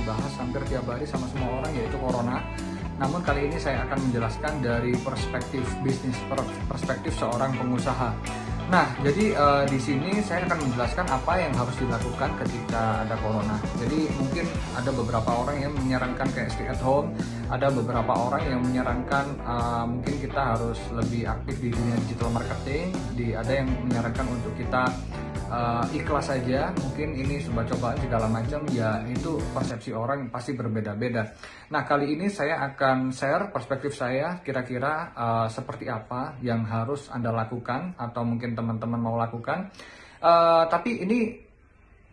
dibahas hampir tiap hari sama semua orang, yaitu corona. Namun kali ini saya akan menjelaskan dari perspektif bisnis, perspektif seorang pengusaha. Nah, jadi di sini saya akan menjelaskan apa yang harus dilakukan ketika ada corona. Jadi mungkin ada beberapa orang yang menyarankan kayak stay at home, ada beberapa orang yang menyarankan mungkin kita harus lebih aktif di dunia digital marketing, ada yang menyarankan untuk kita ikhlas saja, mungkin ini sebuah cobaan segala macam, ya itu persepsi orang pasti berbeda-beda. Nah, kali ini saya akan share perspektif saya kira-kira seperti apa yang harus Anda lakukan atau mungkin teman-teman mau lakukan. Tapi ini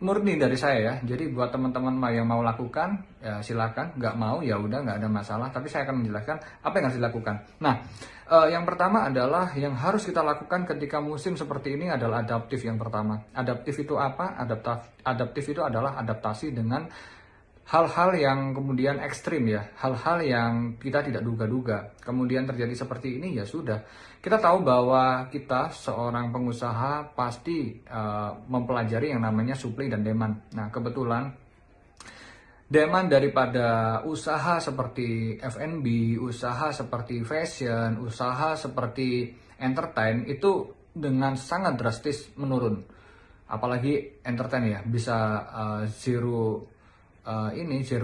murni dari saya ya, jadi buat teman-teman yang mau lakukan ya silakan, nggak mau ya udah, nggak ada masalah, tapi saya akan menjelaskan apa yang harus dilakukan. Nah, yang pertama adalah yang harus kita lakukan ketika musim seperti ini adalah adaptif. Yang pertama, adaptif itu apa? Adaptif itu adalah adaptasi dengan hal-hal yang kemudian ekstrim ya, hal-hal yang kita tidak duga-duga kemudian terjadi seperti ini, ya sudah. Kita tahu bahwa kita seorang pengusaha pasti mempelajari yang namanya supply dan demand. Nah, kebetulan demand daripada usaha seperti F&B, usaha seperti fashion, usaha seperti entertain itu dengan sangat drastis menurun. Apalagi entertain ya, bisa zero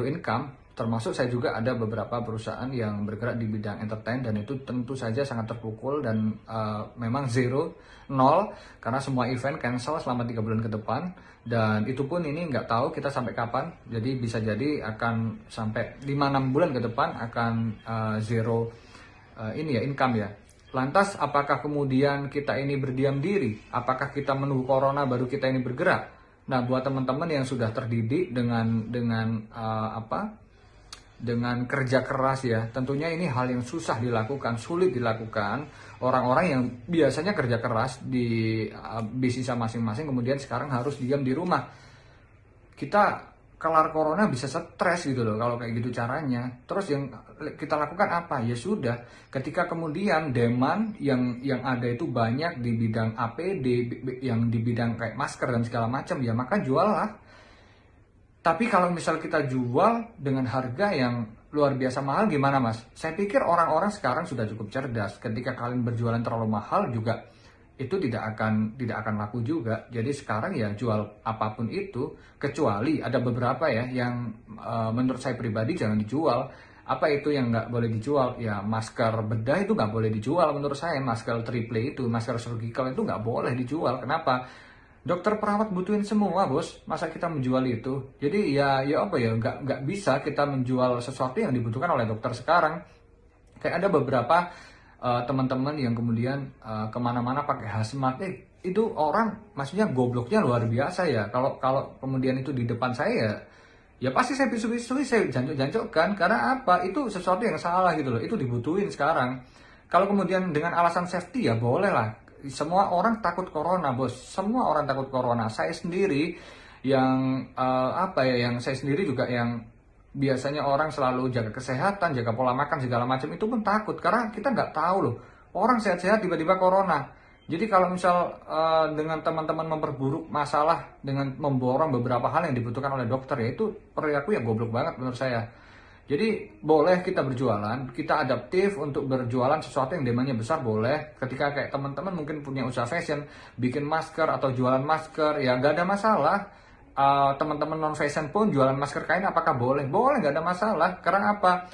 income. Termasuk saya juga ada beberapa perusahaan yang bergerak di bidang entertain dan itu tentu saja sangat terpukul dan memang nol karena semua event cancel selama 3 bulan ke depan, dan itu pun ini nggak tahu kita sampai kapan. Jadi bisa jadi akan sampai 5-6 bulan ke depan akan zero income ya. Lantas apakah kemudian kita ini berdiam diri? Apakah kita menunggu corona baru kita ini bergerak? Nah, buat teman-teman yang sudah terdidik dengan kerja keras ya, tentunya ini hal yang susah dilakukan, sulit dilakukan. Orang-orang yang biasanya kerja keras di bisnisnya masing-masing kemudian sekarang harus diam di rumah. Kita kelar corona bisa stres gitu loh kalau kayak gitu caranya. Terus yang kita lakukan apa? Ya sudah, ketika kemudian demand yang ada itu banyak di bidang APD, yang di bidang kayak masker dan segala macam, ya maka jual lah. Tapi kalau misal kita jual dengan harga yang luar biasa mahal, gimana mas? Saya pikir orang-orang sekarang sudah cukup cerdas. Ketika kalian berjualan terlalu mahal juga itu tidak akan laku juga. Jadi sekarang ya jual apapun itu, kecuali ada beberapa ya yang menurut saya pribadi jangan dijual. Apa itu yang nggak boleh dijual? Ya masker bedah itu nggak boleh dijual menurut saya. Masker triple itu, masker surgical itu nggak boleh dijual. Kenapa? Dokter perawat butuhin semua bos, masa kita menjual itu? Jadi ya apa ya, nggak bisa kita menjual sesuatu yang dibutuhkan oleh dokter sekarang. Kayak ada beberapa teman-teman yang kemudian kemana-mana pakai hazmat, itu orang maksudnya gobloknya luar biasa ya. Kalau kemudian itu di depan saya ya pasti saya bisu-bisu, saya jancuk-jancukkan. Karena apa? Itu sesuatu yang salah gitu loh, itu dibutuhin sekarang. Kalau kemudian dengan alasan safety ya boleh lah. Semua orang takut corona bos, semua orang takut corona. Saya sendiri yang yang saya sendiri juga yang biasanya orang selalu jaga kesehatan, jaga pola makan segala macam, itu pun takut karena kita nggak tahu loh, orang sehat-sehat tiba-tiba corona. Jadi kalau misal dengan teman-teman memperburuk masalah dengan memborong beberapa hal yang dibutuhkan oleh dokter, ya itu perilaku ya goblok banget menurut saya. Jadi boleh kita berjualan, kita adaptif untuk berjualan sesuatu yang demandnya besar boleh. Ketika kayak teman-teman mungkin punya usaha fashion, bikin masker atau jualan masker, ya nggak ada masalah. Teman-teman non fashion pun jualan masker kain, apakah boleh? Boleh, nggak ada masalah. Karena apa?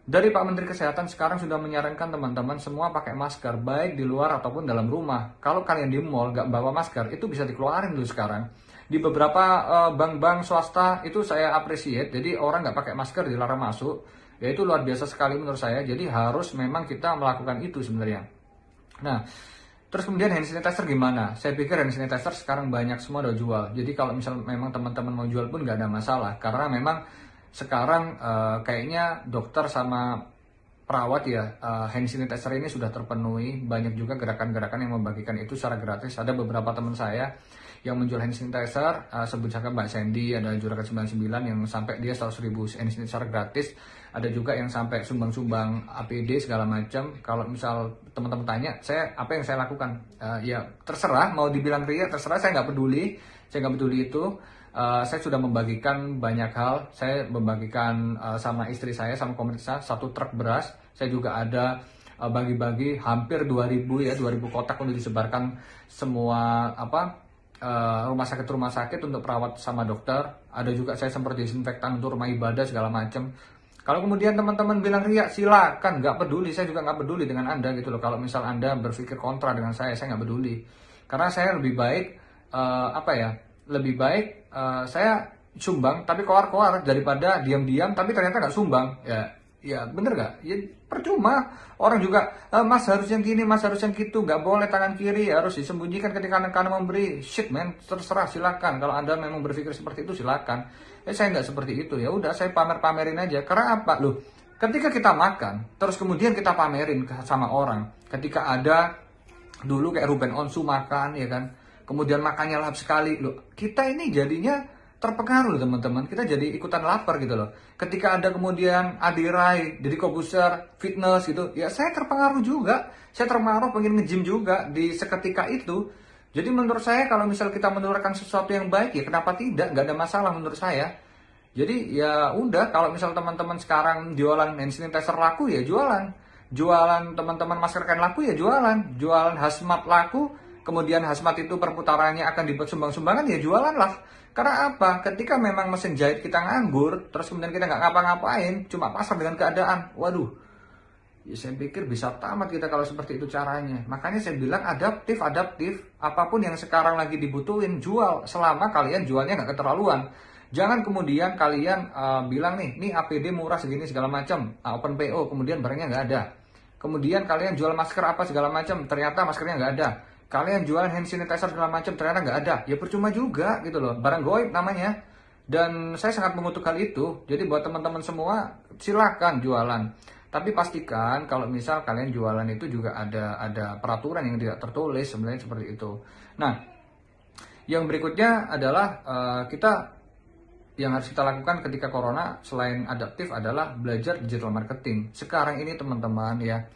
Dari Pak Menteri Kesehatan sekarang sudah menyarankan teman-teman semua pakai masker, baik di luar ataupun dalam rumah. Kalau kalian di mall nggak bawa masker, itu bisa dikeluarin dulu sekarang. Di beberapa bank-bank swasta itu saya appreciate, jadi orang nggak pakai masker dilarang masuk, ya itu luar biasa sekali menurut saya. Jadi harus memang kita melakukan itu sebenarnya. Nah, terus kemudian hand sanitizer gimana? Saya pikir hand sanitizer sekarang banyak semua udah jual. Jadi kalau misal memang teman-teman mau jual pun nggak ada masalah, karena memang sekarang kayaknya dokter sama perawat ya, hand sanitizer ini sudah terpenuhi. Banyak juga gerakan-gerakan yang membagikan itu secara gratis. Ada beberapa teman saya yang menjual hand sanitizer, sebut saja Mbak Sandy, ada Juragan 99 yang sampai dia 100.000 hand sanitizer gratis. Ada juga yang sampai sumbang-sumbang APD segala macam. Kalau misal teman-teman tanya, apa yang saya lakukan? Ya terserah, mau dibilang ria terserah, saya nggak peduli itu. Saya sudah membagikan banyak hal. Saya membagikan sama istri saya, sama komunitas saya, 1 truk beras. Saya juga ada bagi-bagi hampir 2000 ya, 2000 kotak untuk disebarkan semua rumah sakit untuk perawat sama dokter. Ada juga saya semprot disinfektan untuk rumah ibadah segala macam. Kalau kemudian teman-teman bilang riak, silakan, nggak peduli. Saya juga nggak peduli dengan Anda gitu loh. Kalau misal Anda berpikir kontra dengan saya nggak peduli. Karena saya lebih baik lebih baik saya sumbang tapi koar-koar daripada diam-diam tapi ternyata nggak sumbang. Ya bener nggak? Ya percuma. Orang juga mas harus yang gini, mas harus yang gitu, nggak boleh tangan kiri, harus disembunyikan ketika kanan memberi. Shit man, terserah, silakan. Kalau Anda memang berpikir seperti itu silakan. Saya nggak seperti itu. Ya udah, saya pamerin aja. Karena apa loh? Ketika kita makan, terus kemudian kita pamerin sama orang. Ketika ada dulu kayak Ruben Onsu makan, ya kan? Kemudian makannya lahap sekali, loh. Kita ini jadinya terpengaruh loh teman-teman, kita jadi ikutan lapar gitu loh. Ketika ada kemudian Adi Rai, Deddy Kobuser, fitness gitu, ya saya terpengaruh juga. Saya terpengaruh pengen nge-gym juga di seketika itu. Jadi menurut saya kalau misal kita menularkan sesuatu yang baik ya kenapa tidak, nggak ada masalah menurut saya. Jadi ya udah, kalau misal teman-teman sekarang jualan hand sanitizer laku ya jualan. Jualan teman-teman masker kain laku ya jualan. Jualan hazmat laku, kemudian hazmat itu perputarannya akan dibuat sumbang-sumbangan ya jualan lah. Karena apa? Ketika memang mesin jahit kita nganggur, terus kemudian kita nggak ngapa-ngapain, cuma pasar dengan keadaan, waduh, ya saya pikir bisa tamat kita kalau seperti itu caranya. Makanya saya bilang adaptif, apapun yang sekarang lagi dibutuhin, jual, selama kalian jualnya nggak keterlaluan. Jangan kemudian kalian bilang nih APD murah segini segala macam, open PO, kemudian barangnya nggak ada. Kemudian kalian jual masker apa segala macam, ternyata maskernya nggak ada. Kalian jualan hand sanitizer segala macam ternyata nggak ada, ya percuma juga gitu loh, barang goib namanya. Dan saya sangat mengutuk hal itu. Jadi buat teman-teman semua silakan jualan, tapi pastikan kalau misal kalian jualan itu juga ada peraturan yang tidak tertulis sebenarnya seperti itu. Nah, yang berikutnya adalah yang harus kita lakukan ketika corona selain adaptif adalah belajar digital marketing. Sekarang ini teman-teman ya,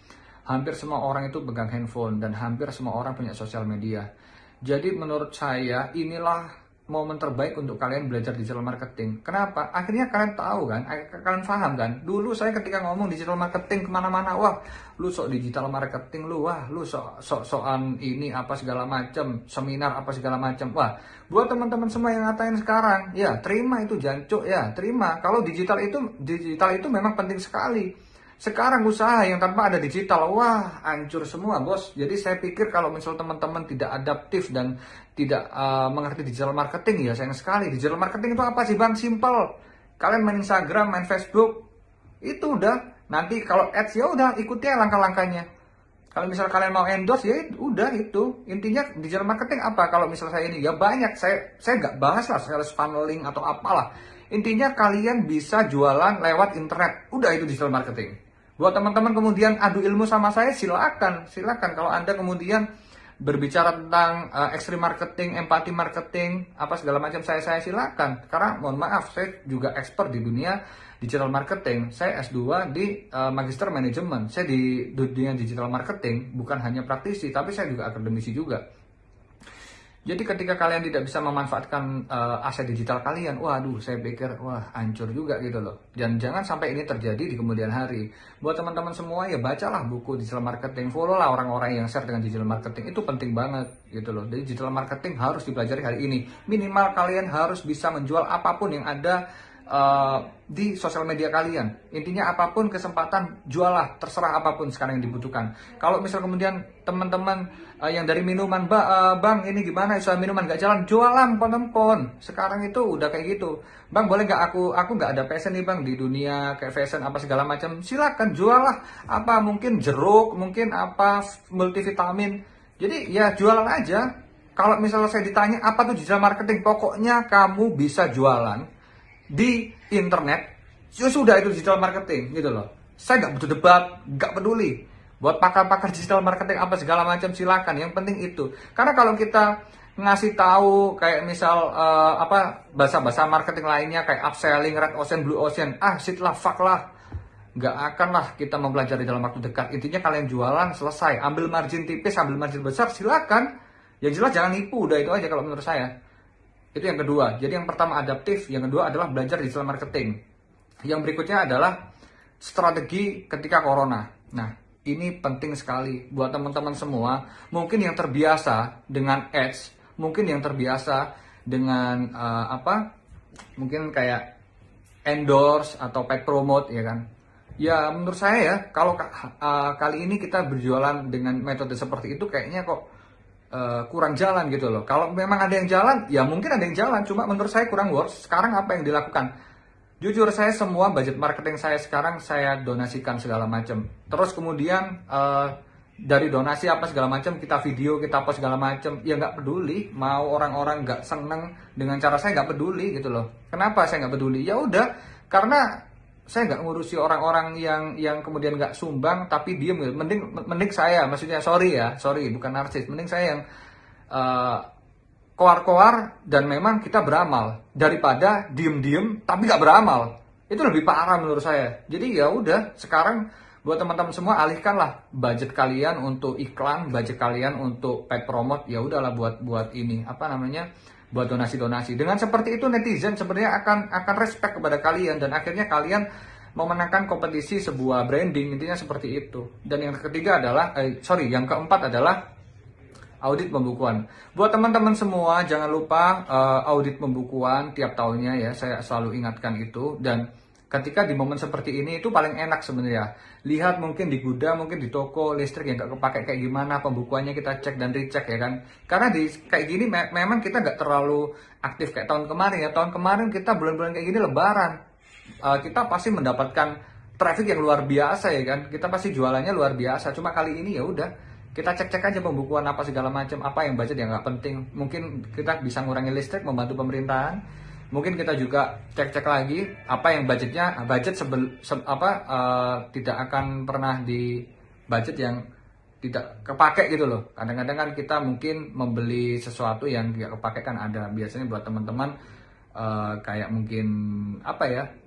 hampir semua orang itu pegang handphone dan hampir semua orang punya sosial media. Jadi menurut saya inilah momen terbaik untuk kalian belajar digital marketing. Kenapa? Akhirnya kalian tahu kan, kalian paham kan. Dulu saya ketika ngomong digital marketing kemana-mana, wah lu sok digital marketing lu, wah lu sok-sokan ini apa segala macam, seminar apa segala macam. Wah, buat teman-teman semua yang ngatain sekarang, ya terima itu jancuk ya, terima. Kalau digital itu memang penting sekali. Sekarang usaha yang tanpa ada digital, wah hancur semua bos. Jadi saya pikir kalau misal teman-teman tidak adaptif dan tidak mengerti digital marketing, ya sayang sekali. Digital marketing itu apa sih bang? Simple. Kalian main Instagram, main Facebook, itu udah. Nanti kalau ads ya udah ikuti langkah-langkahnya. Kalau misal kalian mau endorse ya udah itu. Intinya digital marketing apa? Kalau misal saya ini ya banyak. Saya nggak bahas lah sales funneling atau apalah. Intinya kalian bisa jualan lewat internet. Udah itu digital marketing. Buat teman-teman kemudian adu ilmu sama saya, silakan. Kalau Anda kemudian berbicara tentang extreme marketing, empati marketing, apa segala macam, saya silakan. Karena mohon maaf, saya juga expert di dunia digital marketing. Saya S2 di Magister Manajemen. Saya di dunia digital marketing, bukan hanya praktisi, tapi saya juga akademisi juga. Jadi ketika kalian tidak bisa memanfaatkan aset digital kalian, waduh saya pikir wah hancur juga gitu loh. Dan jangan sampai ini terjadi di kemudian hari. Buat teman-teman semua ya bacalah buku digital marketing, follow lah orang-orang yang share dengan digital marketing, itu penting banget gitu loh. Jadi digital marketing harus dipelajari hari ini. Minimal kalian harus bisa menjual apapun yang ada di sosial media kalian. Intinya apapun kesempatan jualah, terserah apapun sekarang yang dibutuhkan. Kalau misal kemudian teman-teman yang dari minuman, bang ini gimana usaha minuman gak jalan, jualan pon. Sekarang itu udah kayak gitu. Bang boleh nggak aku nggak ada passion nih bang di dunia kayak fashion apa segala macam, silakan jualah apa mungkin jeruk, mungkin apa multivitamin. Jadi ya jualan aja. Kalau misalnya saya ditanya apa tuh digital marketing, pokoknya kamu bisa jualan di internet, ya sudah itu digital marketing gitu loh. Saya nggak butuh debat, nggak peduli. Buat pakar-pakar digital marketing apa segala macam silakan. Yang penting itu. Karena kalau kita ngasih tahu kayak misal bahasa-bahasa marketing lainnya kayak upselling, red ocean, blue ocean, shit lah, fuck lah, nggak akan lah kita mempelajari dalam waktu dekat. Intinya kalian jualan selesai, ambil margin tipis, ambil margin besar silakan. Yang jelas jangan nipu, udah itu aja kalau menurut saya. Itu yang kedua. Jadi yang pertama adaptif, yang kedua adalah belajar digital marketing. Yang berikutnya adalah strategi ketika corona. Nah, ini penting sekali buat teman-teman semua. Mungkin yang terbiasa dengan ads, mungkin yang terbiasa dengan mungkin kayak endorse atau paid promote, ya kan. Ya menurut saya ya, kalau kali ini kita berjualan dengan metode seperti itu kayaknya kok kurang jalan gitu loh. Kalau memang ada yang jalan, ya mungkin ada yang jalan, cuma menurut saya kurang works. Sekarang apa yang dilakukan? Jujur, saya semua budget marketing saya sekarang saya donasikan segala macam. Terus kemudian dari donasi apa segala macam, kita video, kita post segala macam. Ya nggak peduli, mau orang-orang nggak seneng dengan cara saya, nggak peduli gitu loh. Kenapa saya nggak peduli? Ya udah, karena saya nggak ngurusi orang-orang yang kemudian nggak sumbang tapi diem gitu. Mending saya, maksudnya sorry bukan narsis. Mending saya yang koar-koar dan memang kita beramal daripada diem-diem tapi nggak beramal. Itu lebih parah menurut saya. Jadi ya udah, sekarang buat teman-teman semua, alihkanlah budget kalian untuk iklan, budget kalian untuk paid promote. Ya udahlah buat ini buat donasi-donasi. Dengan seperti itu netizen sebenarnya akan respect kepada kalian dan akhirnya kalian memenangkan kompetisi sebuah branding, intinya seperti itu. Dan yang ketiga adalah yang keempat adalah audit pembukuan. Buat teman-teman semua jangan lupa audit pembukuan tiap tahunnya ya, saya selalu ingatkan itu. Dan ketika di momen seperti ini itu paling enak sebenarnya. Lihat mungkin di gudang, mungkin di toko listrik yang nggak kepake kayak gimana, pembukuannya kita cek dan recheck ya kan. Karena di kayak gini memang kita nggak terlalu aktif kayak tahun kemarin ya. Tahun kemarin kita bulan-bulan kayak gini lebaran. Kita pasti mendapatkan traffic yang luar biasa ya kan. Kita pasti jualannya luar biasa. Cuma kali ini ya udah, kita cek-cek aja pembukuan apa segala macam, apa yang budget yang nggak penting. Mungkin kita bisa ngurangi listrik, membantu pemerintahan. Mungkin kita juga cek-cek lagi apa yang budget tidak akan pernah di budget yang tidak kepake gitu loh. Kadang-kadang kan kita mungkin membeli sesuatu yang tidak kepake kan ada. Biasanya buat teman-teman kayak mungkin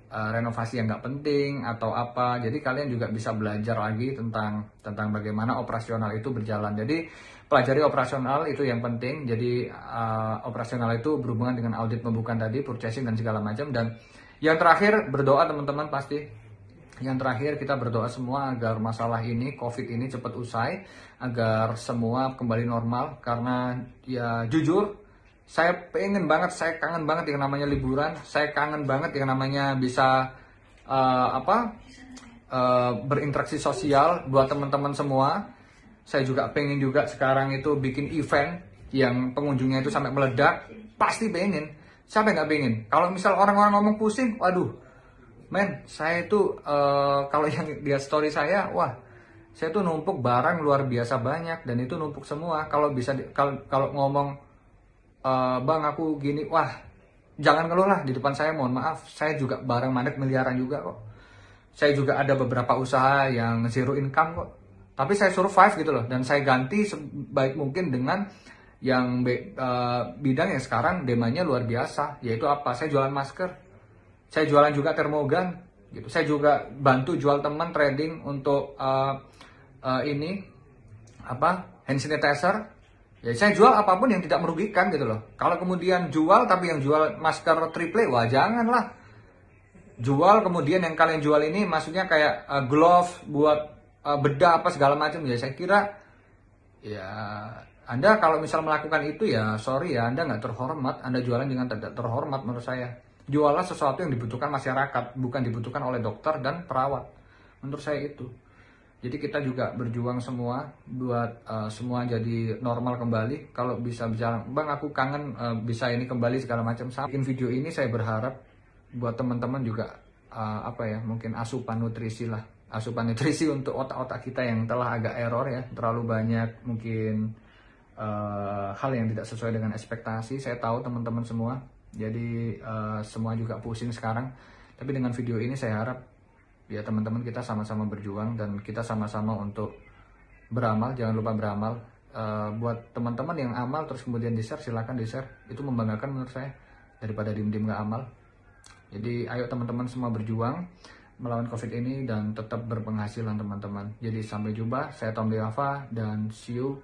renovasi yang nggak penting atau apa. Jadi kalian juga bisa belajar lagi tentang bagaimana operasional itu berjalan. Jadi pelajari operasional itu yang penting. Jadi operasional itu berhubungan dengan audit pembukuan tadi, purchasing dan segala macam. Dan yang terakhir berdoa teman-teman pasti. Yang terakhir kita berdoa semua agar masalah ini, COVID ini cepat usai, agar semua kembali normal. Karena ya jujur, saya kangen banget yang namanya liburan. Saya kangen banget yang namanya bisa berinteraksi sosial buat teman-teman semua. Saya juga pengen juga sekarang itu bikin event yang pengunjungnya itu sampai meledak. Pasti pengen. Siapa yang nggak pengen? Kalau misal orang-orang ngomong pusing, waduh, men, saya itu kalau yang lihat story saya, wah, saya tuh numpuk barang luar biasa banyak dan itu numpuk semua. Kalau bisa kalau ngomong bang aku gini, wah, jangan ngeluh lah di depan saya, mohon maaf. Saya juga barang mandek miliaran juga kok. Saya juga ada beberapa usaha yang zero income kok. Tapi saya survive gitu loh, dan saya ganti sebaik mungkin dengan yang bidang yang sekarang demandnya luar biasa, yaitu apa? Saya jualan masker, saya jualan juga termogan, gitu. Saya juga bantu jual teman trading untuk hand sanitizer. Ya saya jual apapun yang tidak merugikan gitu loh. Kalau kemudian jual tapi yang jual masker triple, wah janganlah. Jual kemudian yang kalian jual ini maksudnya kayak glove buat bedah apa segala macam, ya saya kira ya Anda kalau misal melakukan itu ya sorry ya, Anda nggak terhormat, Anda jualan dengan tidak terhormat menurut saya. Jualah sesuatu yang dibutuhkan masyarakat, bukan dibutuhkan oleh dokter dan perawat, menurut saya itu. Jadi kita juga berjuang semua buat semua jadi normal kembali. Kalau bisa bicara, bang aku kangen bisa ini kembali segala macam. Bikin video ini saya berharap buat teman-teman juga mungkin asupan nutrisi lah. Asupan nutrisi untuk otak-otak kita yang telah agak error ya, terlalu banyak mungkin hal yang tidak sesuai dengan ekspektasi. Saya tahu teman-teman semua, jadi semua juga pusing sekarang. Tapi dengan video ini saya harap ya teman-teman kita sama-sama berjuang dan kita sama-sama untuk beramal. Jangan lupa beramal. Buat teman-teman yang amal terus kemudian di-share, silakan di-share. Itu membanggakan menurut saya daripada diem-diem gak amal. Jadi ayo teman-teman semua berjuang melawan COVID ini dan tetap berpenghasilan teman-teman. Jadi sampai jumpa, saya Tom Deava dan see you